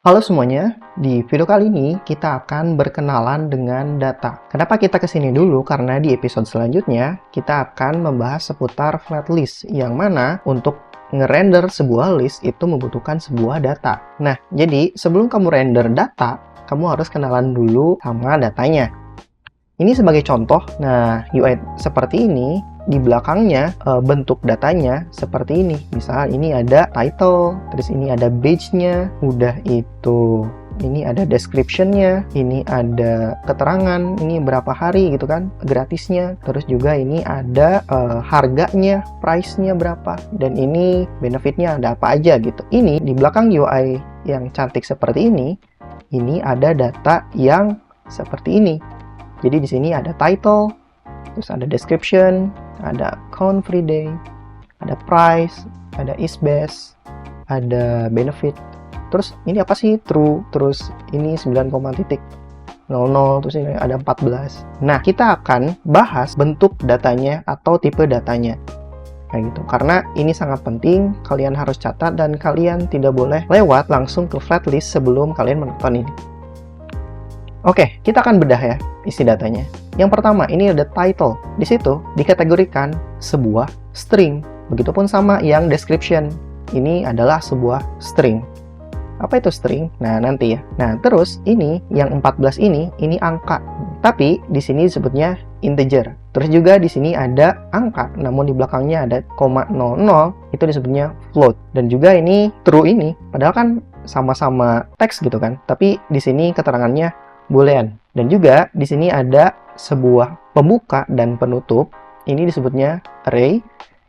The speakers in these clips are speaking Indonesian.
Halo semuanya, di video kali ini kita akan berkenalan dengan data. Kenapa kita kesini dulu? Karena di episode selanjutnya kita akan membahas seputar flat list, yang mana untuk ngerender sebuah list itu membutuhkan sebuah data. Nah, jadi sebelum kamu render data, kamu harus kenalan dulu sama datanya. Ini sebagai contoh, nah UI seperti ini, di belakangnya bentuk datanya seperti ini. Misal ini ada title, terus ini ada badge-nya, udah itu ini ada description-nya, ini ada keterangan, ini berapa hari gitu kan, gratisnya. Terus juga ini ada harganya, price-nya berapa, dan ini benefit-nya ada apa aja gitu. Ini di belakang UI yang cantik seperti ini ada data yang seperti ini. Jadi di sini ada title, terus ada description, ada count free day, ada price, ada is best, ada benefit. Terus ini apa sih? True, terus ini 9,00, terus ini ada 14. Nah, kita akan bahas bentuk datanya atau tipe datanya. Kayak gitu. Karena ini sangat penting, kalian harus catat dan kalian tidak boleh lewat langsung ke flat list sebelum kalian menonton ini. Oke, kita akan bedah ya isi datanya. Yang pertama, ini ada title. Di situ dikategorikan sebuah string. Begitupun sama yang description. Ini adalah sebuah string. Apa itu string? Nah, nanti ya. Nah, terus ini yang 14 ini angka. Tapi di sini disebutnya integer. Terus juga di sini ada angka, namun di belakangnya ada koma 00, itu disebutnya float. Dan juga ini true ini, padahal kan sama-sama teks gitu kan. Tapi di sini keterangannya boolean. Dan juga di sini ada sebuah pembuka dan penutup. Ini disebutnya array.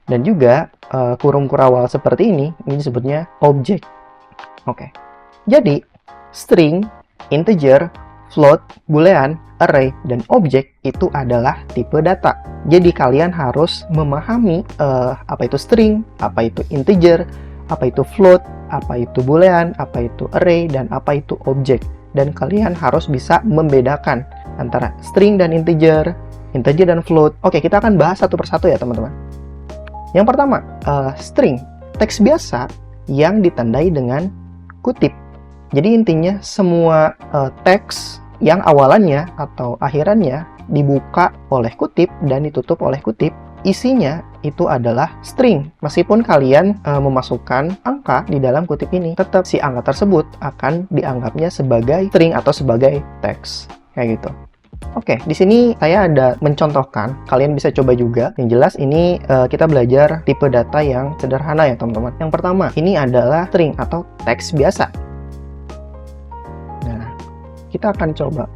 Dan juga kurung kurawal seperti ini disebutnya object. Oke. Jadi string, integer, float, boolean, array, dan object itu adalah tipe data. Jadi kalian harus memahami apa itu string, apa itu integer, apa itu float, apa itu boolean, apa itu array, dan apa itu object. Dan kalian harus bisa membedakan antara string dan integer dan float. Oke, kita akan bahas satu persatu ya teman-teman. Yang pertama, string, teks biasa yang ditandai dengan kutip. Jadi intinya semua teks yang awalannya atau akhirannya dibuka oleh kutip dan ditutup oleh kutip, isinya itu adalah string. Meskipun kalian memasukkan angka di dalam kutip ini, tetap si angka tersebut akan dianggapnya sebagai string atau sebagai teks. Kayak gitu. Oke, di sini saya ada mencontohkan. Kalian bisa coba juga. Yang jelas ini kita belajar tipe data yang sederhana ya teman-teman. Yang pertama, ini adalah string atau teks biasa. Nah, kita akan coba.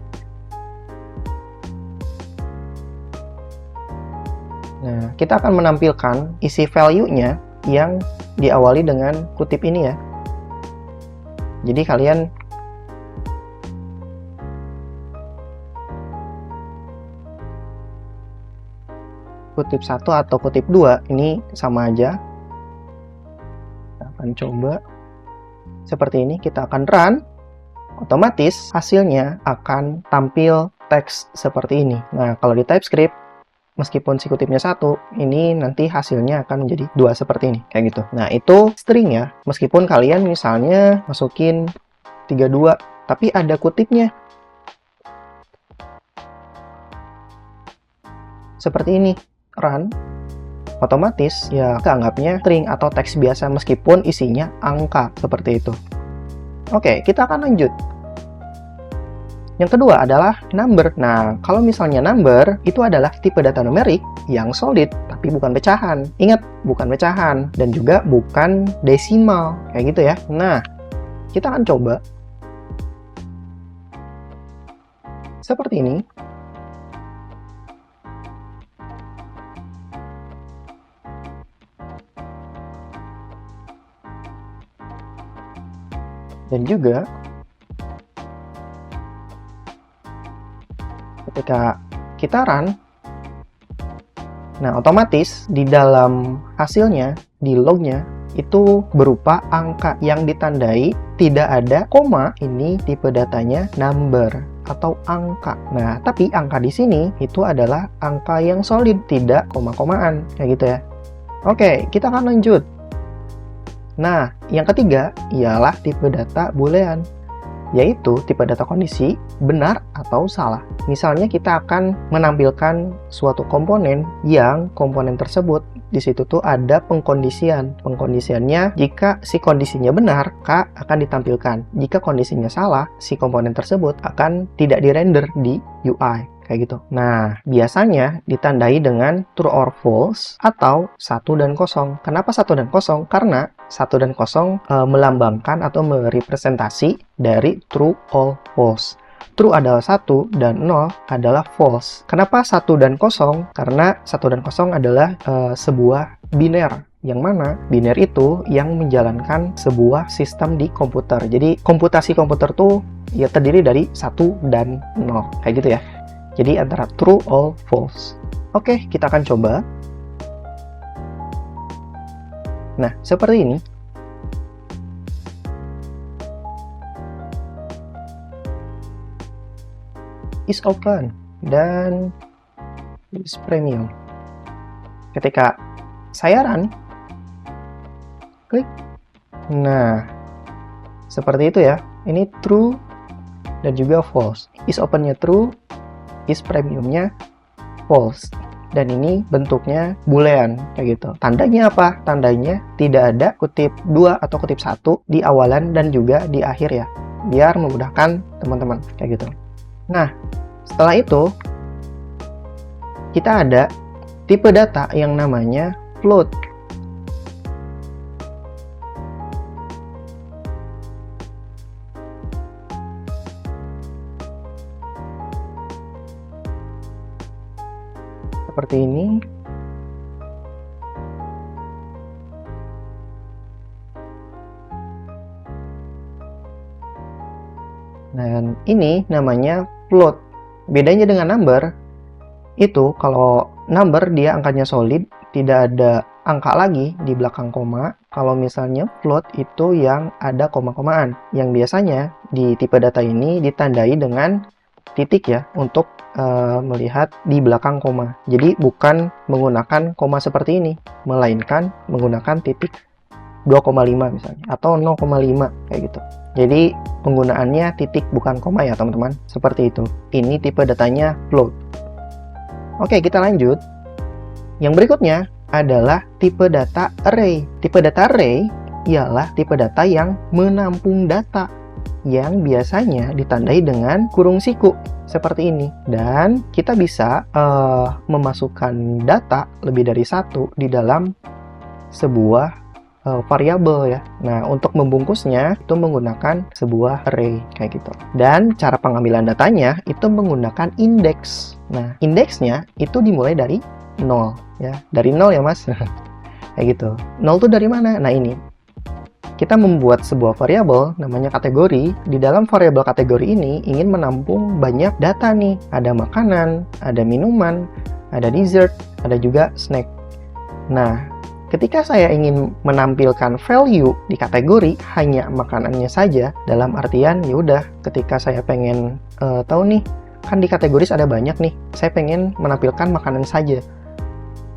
Nah, kita akan menampilkan isi value-nya yang diawali dengan kutip ini ya. Jadi kalian kutip 1 atau kutip 2 ini sama aja. Kita akan coba seperti ini, kita akan run. Otomatis hasilnya akan tampil teks seperti ini. Nah, kalau di TypeScript meskipun si kutipnya 1, ini nanti hasilnya akan menjadi 2 seperti ini, kayak gitu. Nah, itu string ya. Meskipun kalian misalnya masukin 32, tapi ada kutipnya. Seperti ini, run. Otomatis ya keanggapnya string atau teks biasa meskipun isinya angka, seperti itu. Oke, kita akan lanjut. Yang kedua adalah number. Nah, kalau misalnya number, itu adalah tipe data numerik yang solid, tapi bukan pecahan. Ingat, bukan pecahan. Dan juga bukan desimal. Kayak gitu ya. Nah, kita akan coba. Seperti ini. Dan juga ketika kita run, nah otomatis di dalam hasilnya, di lognya, itu berupa angka yang ditandai tidak ada koma. Ini tipe datanya number atau angka. Nah, tapi angka di sini itu adalah angka yang solid, tidak koma-komaan, kayak gitu ya. Oke, kita akan lanjut. Nah, yang ketiga ialah tipe data boolean. yaitu tipe data kondisi benar atau salah. Misalnya kita akan menampilkan suatu komponen yang komponen tersebut di situ tuh ada pengkondisian. Pengkondisiannya jika si kondisinya benar, maka akan ditampilkan. Jika kondisinya salah, si komponen tersebut akan tidak dirender di UI. Kayak gitu. Nah, biasanya ditandai dengan true or false atau 1 dan 0. Kenapa 1 dan 0? Karena 1 dan 0 melambangkan atau merepresentasi dari true or false. True adalah 1 dan 0 adalah false. Kenapa 1 dan 0? Karena 1 dan 0 adalah sebuah biner. Yang mana biner itu yang menjalankan sebuah sistem di komputer. Jadi komputasi komputer tuh ya terdiri dari 1 dan 0. Kayak gitu ya. Jadi antara true or false. Oke, kita akan coba. Nah, seperti ini. Is open dan is premium. Ketika saya run, klik. Nah, seperti itu ya. Ini true dan juga false. Is open-nya true, is premiumnya false. Dan ini bentuknya boolean kayak gitu. Tandanya apa? Tandanya tidak ada kutip 2 atau kutip 1 di awalan dan juga di akhir ya. Biar memudahkan teman-teman kayak gitu. Nah, setelah itu kita ada tipe data yang namanya float. Seperti ini. Dan ini namanya float. Bedanya dengan number, itu kalau number dia angkanya solid, tidak ada angka lagi di belakang koma. Kalau misalnya float itu yang ada koma-komaan. Yang biasanya di tipe data ini ditandai dengan titik ya untuk melihat di belakang koma. Jadi bukan menggunakan koma seperti ini, melainkan menggunakan titik 2,5 misalnya atau 0,5 kayak gitu. Jadi penggunaannya titik bukan koma ya teman-teman. Seperti itu. Ini tipe datanya float. Oke, kita lanjut. Yang berikutnya adalah tipe data array. Tipe data array ialah tipe data yang menampung data yang biasanya ditandai dengan kurung siku seperti ini. Dan kita bisa memasukkan data lebih dari satu di dalam sebuah variabel ya. Nah, untuk membungkusnya itu menggunakan sebuah array kayak gitu. Dan cara pengambilan datanya itu menggunakan indeks. Nah, indeksnya itu dimulai dari 0 ya. Dari 0 ya, Mas. Kayak gitu. 0 itu dari mana? Nah, ini. Kita membuat sebuah variabel namanya kategori. Di dalam variabel kategori ini ingin menampung banyak data nih. Ada makanan, ada minuman, ada dessert, ada juga snack. Nah, ketika saya ingin menampilkan value di kategori hanya makanannya saja, dalam artian ya udah ketika saya pengen tahu nih, kan di kategoris ada banyak nih, saya pengen menampilkan makanan saja.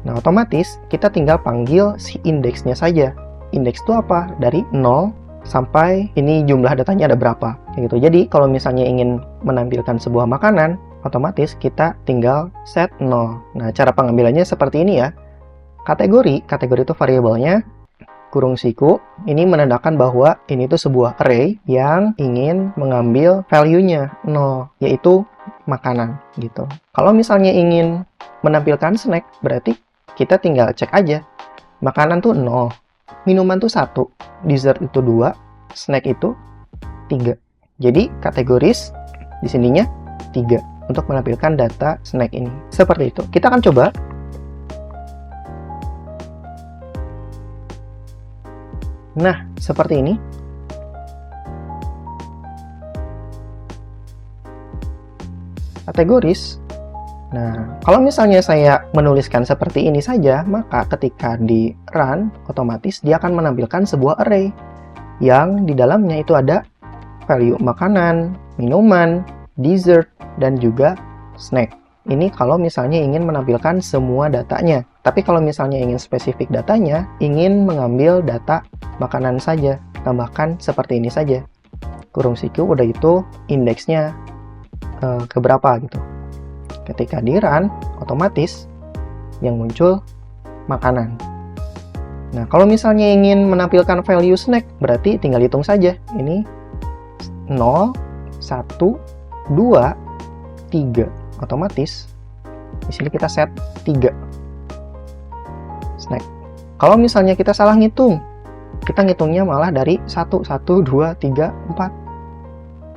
Nah, otomatis kita tinggal panggil si indeksnya saja. Indeks itu apa? Dari 0 sampai ini jumlah datanya ada berapa. Kayak gitu. Jadi kalau misalnya ingin menampilkan sebuah makanan, otomatis kita tinggal set 0. Nah, cara pengambilannya seperti ini ya. Kategori itu variabelnya kurung siku. Ini menandakan bahwa ini tuh sebuah array yang ingin mengambil value-nya 0, yaitu makanan gitu. Kalau misalnya ingin menampilkan snack, berarti kita tinggal cek aja. Makanan tuh 0. Minuman tuh 1, dessert itu 2, snack itu 3. Jadi kategoris di sininya 3 untuk menampilkan data snack ini. Seperti itu. Kita akan coba. Nah, seperti ini. Kategoris. Nah, kalau misalnya saya menuliskan seperti ini saja, maka ketika di run, otomatis dia akan menampilkan sebuah array yang di dalamnya itu ada value makanan, minuman, dessert, dan juga snack. Ini kalau misalnya ingin menampilkan semua datanya. Tapi kalau misalnya ingin spesifik datanya, ingin mengambil data makanan saja, tambahkan seperti ini saja. kurung CQ, udah itu indeksnya keberapa gitu. Ketika di run, otomatis yang muncul makanan. Nah, kalau misalnya ingin menampilkan value snack, berarti tinggal hitung saja. Ini 0, 1, 2, 3. Otomatis di sini kita set 3 snack. Kalau misalnya kita salah ngitung, kita ngitungnya malah dari 1, 1, 2, 3, 4.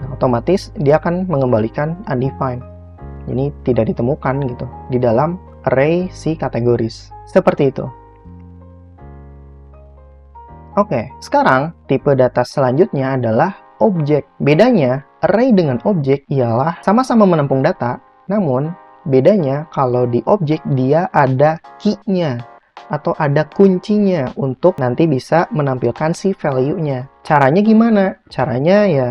Nah, otomatis dia akan mengembalikan undefined. Ini tidak ditemukan gitu di dalam array si kategoris. Seperti itu. Oke, sekarang tipe data selanjutnya adalah objek. Bedanya, array dengan objek ialah sama-sama menampung data, namun bedanya kalau di objek dia ada key-nya atau ada kuncinya untuk nanti bisa menampilkan si value-nya. Caranya gimana? Caranya ya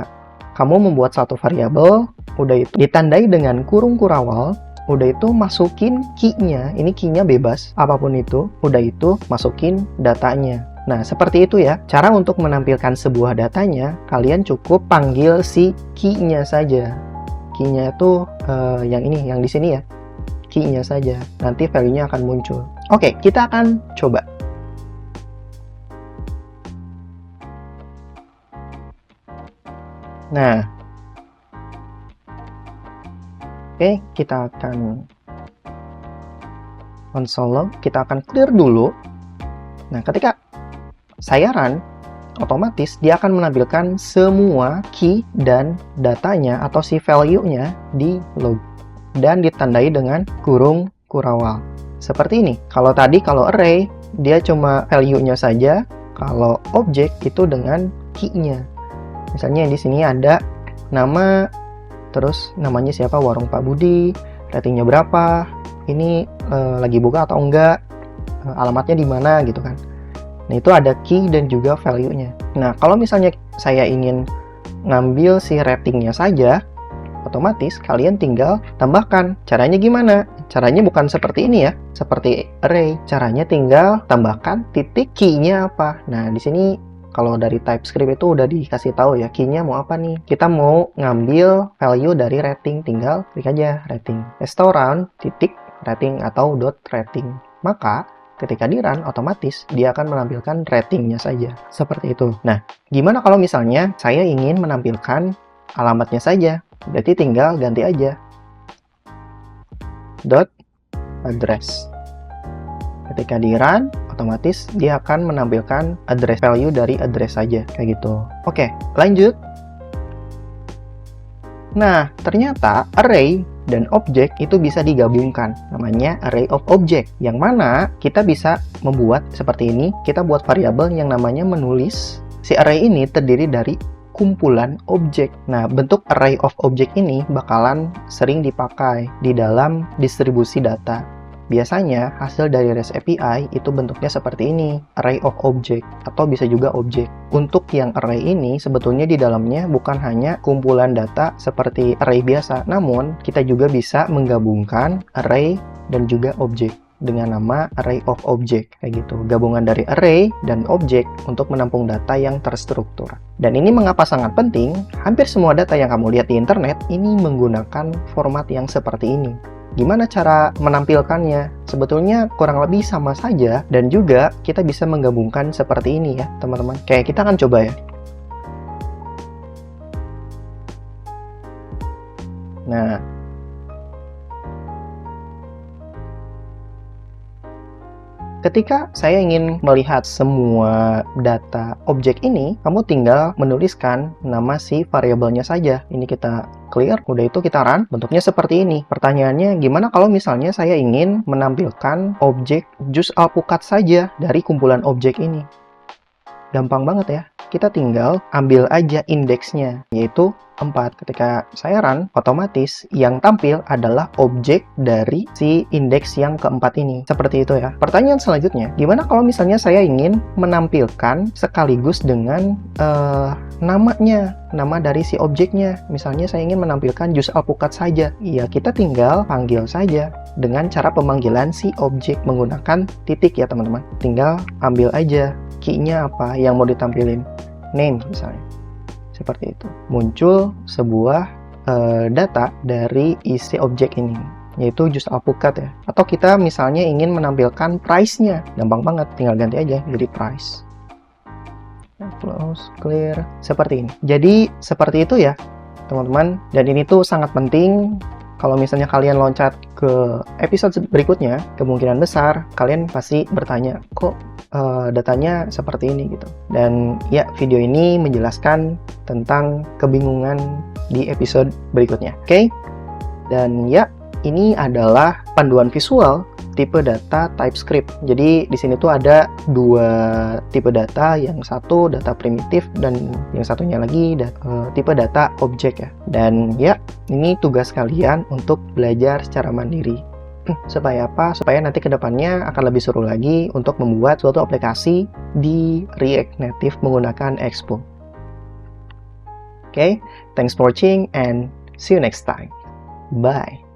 kamu membuat satu variabel, udah itu ditandai dengan kurung kurawal, udah itu masukin key-nya, ini key-nya bebas, apapun itu, udah itu masukin datanya. Nah, seperti itu ya. Cara untuk menampilkan sebuah datanya, kalian cukup panggil si key-nya saja. Key-nya itu yang ini, yang di sini ya. Key-nya saja. Nanti value-nya akan muncul. Oke, kita akan coba. Nah, oke, kita akan console log, kita akan clear dulu. Nah, ketika saya run, otomatis dia akan menampilkan semua key dan datanya atau si value-nya di log dan ditandai dengan kurung kurawal. Seperti ini. Kalau tadi kalau array dia cuma value-nya saja, kalau objek itu dengan key-nya. Misalnya di sini ada nama, terus namanya siapa, Warung Pak Budi, ratingnya berapa, ini lagi buka atau enggak, alamatnya di mana gitu kan. Nah, itu ada key dan juga value-nya. Nah, kalau misalnya saya ingin ngambil si ratingnya saja, otomatis kalian tinggal tambahkan. Caranya gimana? Caranya bukan seperti ini ya, seperti array. Caranya tinggal tambahkan titik key-nya apa. Nah, di sini kalau dari TypeScript itu udah dikasih tahu ya, key-nya mau apa nih. Kita mau ngambil value dari rating, tinggal klik aja rating. Restoran, titik, rating atau dot rating. Maka ketika di run, otomatis dia akan menampilkan ratingnya saja. Seperti itu. Nah, gimana kalau misalnya saya ingin menampilkan alamatnya saja? Berarti tinggal ganti aja. Dot address. Ketika di run, otomatis dia akan menampilkan address value dari address saja. Kayak gitu. Oke, lanjut. Nah, ternyata array dan objek itu bisa digabungkan. Namanya array of object. Yang mana kita bisa membuat seperti ini. Kita buat variabel yang namanya menulis. Si array ini terdiri dari kumpulan objek. Nah, bentuk array of object ini bakalan sering dipakai di dalam distribusi data. Biasanya, hasil dari REST API itu bentuknya seperti ini, array of object, atau bisa juga objek. Untuk yang array ini, sebetulnya di dalamnya bukan hanya kumpulan data seperti array biasa, namun kita juga bisa menggabungkan array dan juga objek dengan nama array of object, kayak gitu. Gabungan dari array dan objek untuk menampung data yang terstruktur. Dan ini mengapa sangat penting? Hampir semua data yang kamu lihat di internet ini menggunakan format yang seperti ini. Gimana cara menampilkannya? Sebetulnya kurang lebih sama saja, dan juga kita bisa menggabungkan seperti ini ya teman-teman. Kayak kita akan coba ya. Nah, ketika saya ingin melihat semua data objek ini, kamu tinggal menuliskan nama si variabelnya saja. Ini kita clear, udah itu kita run, bentuknya seperti ini. Pertanyaannya, gimana kalau misalnya saya ingin menampilkan objek jus alpukat saja dari kumpulan objek ini? Gampang banget ya. Kita tinggal ambil aja indeksnya, yaitu 4. Ketika saya run, otomatis yang tampil adalah objek dari si indeks yang keempat ini. Seperti itu ya. Pertanyaan selanjutnya, gimana kalau misalnya saya ingin menampilkan sekaligus dengan namanya, nama dari si objeknya. Misalnya saya ingin menampilkan jus alpukat saja. Ya, kita tinggal panggil saja dengan cara pemanggilan si objek menggunakan titik ya teman-teman. Tinggal ambil aja key-nya apa yang mau ditampilin. Name misalnya. seperti itu. Muncul sebuah data dari isi objek ini, yaitu JustAlpukat ya. Atau kita misalnya ingin menampilkan price-nya, gampang banget, tinggal ganti aja jadi price. Close, clear, seperti ini. Jadi seperti itu ya teman-teman, dan ini tuh sangat penting. Kalau misalnya kalian loncat ke episode berikutnya, kemungkinan besar kalian pasti bertanya, kok datanya seperti ini gitu. Dan ya, video ini menjelaskan tentang kebingungan di episode berikutnya. Oke? Dan ya, ini adalah panduan visual tipe data TypeScript. Jadi di sini tuh ada dua tipe data, yang satu data primitif dan yang satunya lagi tipe data objek ya. Dan ya, ini tugas kalian untuk belajar secara mandiri. Supaya apa? Supaya nanti kedepannya akan lebih seru lagi untuk membuat suatu aplikasi di React Native menggunakan Expo. Okay, thanks for watching and see you next time. Bye.